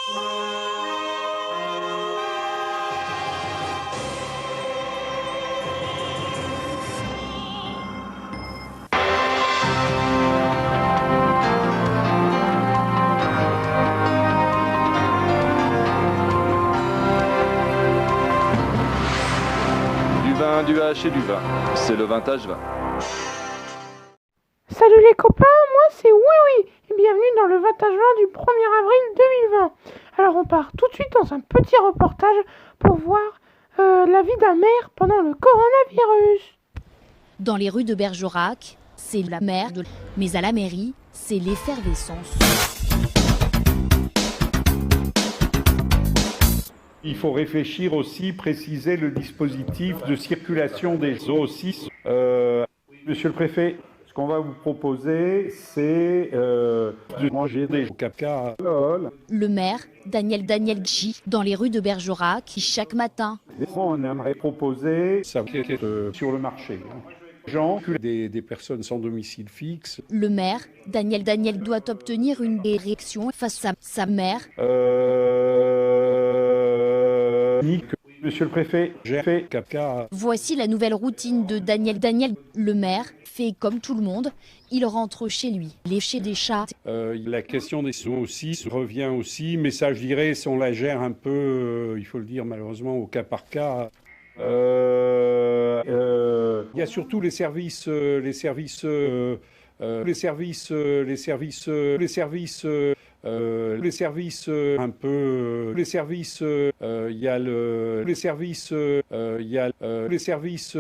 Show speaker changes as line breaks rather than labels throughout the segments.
Du H et du vin. C'est le vintage vin.
Salut les copains, moi c'est Oui et bienvenue dans le vintage vin du 1er avril 2020. Alors on part tout de suite dans un petit reportage pour voir la vie d'un maire pendant le coronavirus.
Dans les rues de Bergerac, c'est la merde, mais à la mairie, c'est l'effervescence.
Il faut réfléchir aussi, préciser le dispositif de circulation des eaux aussi. Monsieur le préfet, ce qu'on va vous proposer, c'est de manger des caca.
Le maire, Daniel J, dans les rues de Bergerac, chaque matin.
On aimerait proposer ça sur le marché. Gens,
des personnes sans domicile fixe.
Le maire, Daniel doit obtenir une érection face à sa mère.
Monsieur le préfet, j'ai fait caca.
Voici la nouvelle routine de Daniel. Le maire fait comme tout le monde, il rentre chez lui, lécher des chats.
La question des sous aussi revient aussi, mais ça je dirais, si on la gère un peu, il faut le dire malheureusement, au cas par cas. Il y a surtout les services un peu les services il y a les services il y a les services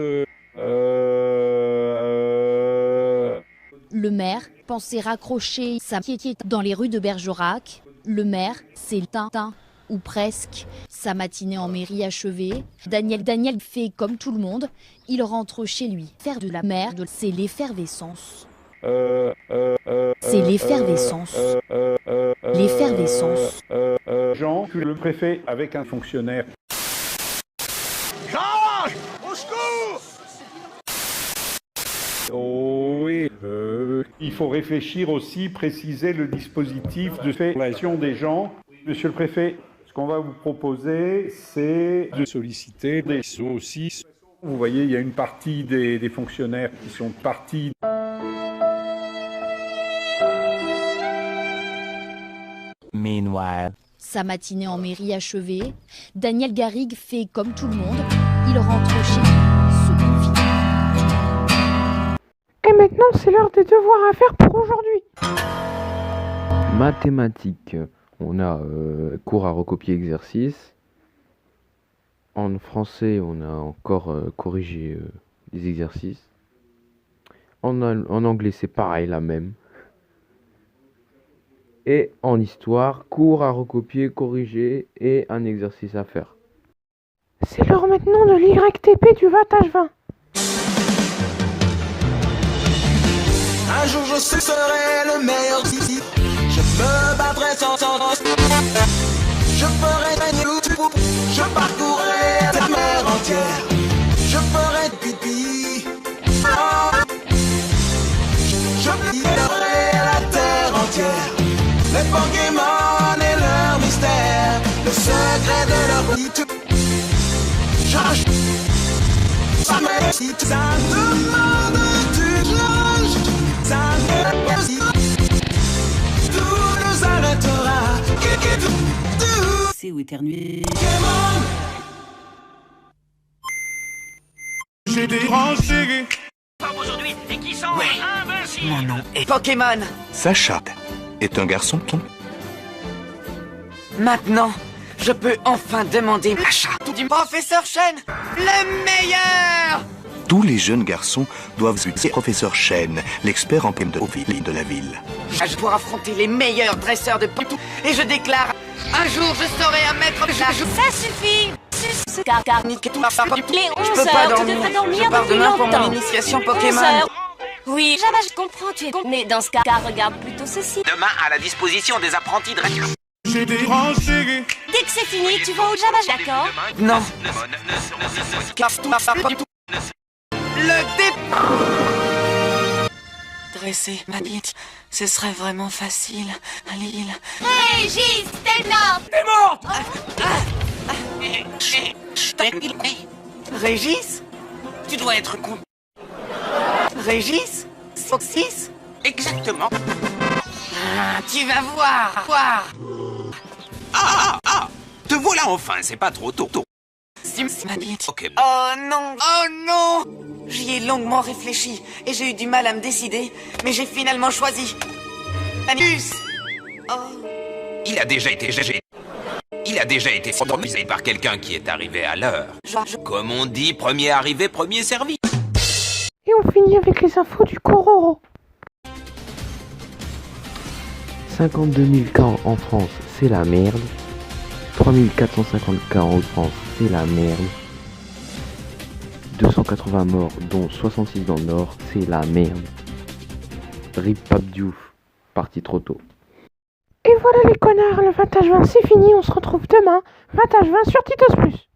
Le maire pensait raccrocher sa piété dans les rues de Bergerac. Le maire, c'est Tintin, ou presque. Sa matinée en mairie achevée, Daniel fait comme tout le monde, il rentre chez lui. Faire de la merde, c'est l'effervescence. C'est l'effervescence. L'effervescence.
Jean, le préfet avec un fonctionnaire.
Change! Au secours!
Oh oui, il faut réfléchir aussi, préciser le dispositif de fédération des gens. Monsieur le préfet, ce qu'on va vous proposer, c'est
de solliciter des sous aussi.
Vous voyez, il y a une partie des fonctionnaires qui sont partis.
Meanwhile.
Sa matinée en mairie achevée, Daniel Garrigue fait comme tout le monde, il rentre chez lui, se confie.
Et maintenant c'est l'heure des devoirs à faire pour aujourd'hui.
Mathématiques, on a cours à recopier exercices. En français, on a encore corrigé les exercices. En anglais, c'est pareil, la même. Et en histoire, cours à recopier, corriger et un exercice à faire.
C'est l'heure maintenant de l'YTP du vintage vin.
Un jour je serai le meilleur ici. Je me battrai sans je ferai gagner tout. Je parcourrai la mer entière. Je ferai pipi. Je plierai la terre entière. Les Pokémon et leur mystère, le secret de leur vie. Ça m'excite, ça demande du change. Ça m'excite, tout nous arrêtera.
C'est où éternuer.
Pokémon. J'ai dérangé.
Pas aujourd'hui, et qui sont invincibles.
Mon nom est Pokémon.
Sacha est un garçon ton.
Maintenant, je peux enfin demander l'achat du professeur Chen, le meilleur.
Tous les jeunes garçons doivent utiliser Professeur Chen, l'expert en PM de la ville.
Je pour affronter les meilleurs dresseurs de Pokémon. Et je déclare, un jour je saurai un maître de la joue.
Ça suffit.
Je peux pas dormir. Je pars demain pour mon initiation Pokémon.
Oui, jamais je comprends, tu es con. Mais dans ce cas, regarde plutôt ceci.
Demain, à la disposition des apprentis de
J'ai dérangé.
Dès que c'est fini, tu vas au Jabba, d'accord?
Non. Le dé... Dresser ma bite, ce serait vraiment facile à l'île.
Régistère énorme.
T'es morte. Régis,
Tu dois être con.
Régis, Foxys.
Exactement.
Tu vas voir.
Te voilà enfin, c'est pas trop tôt. Ok.
Oh non. J'y ai longuement réfléchi et j'ai eu du mal à me décider, mais j'ai finalement choisi Anus.
Il a déjà été sodomisé par quelqu'un qui est arrivé à l'heure. Comme on dit, premier arrivé, premier servi.
Et on finit avec les infos du Cororo.
52 000 cas en France, c'est la merde. 3450 cas en France, c'est la merde. 280 morts, dont 66 dans le Nord, c'est la merde. Rip Pape Diouf, parti trop tôt.
Et voilà les connards, le 20h20 c'est fini, on se retrouve demain, 20h20 sur Titos Plus.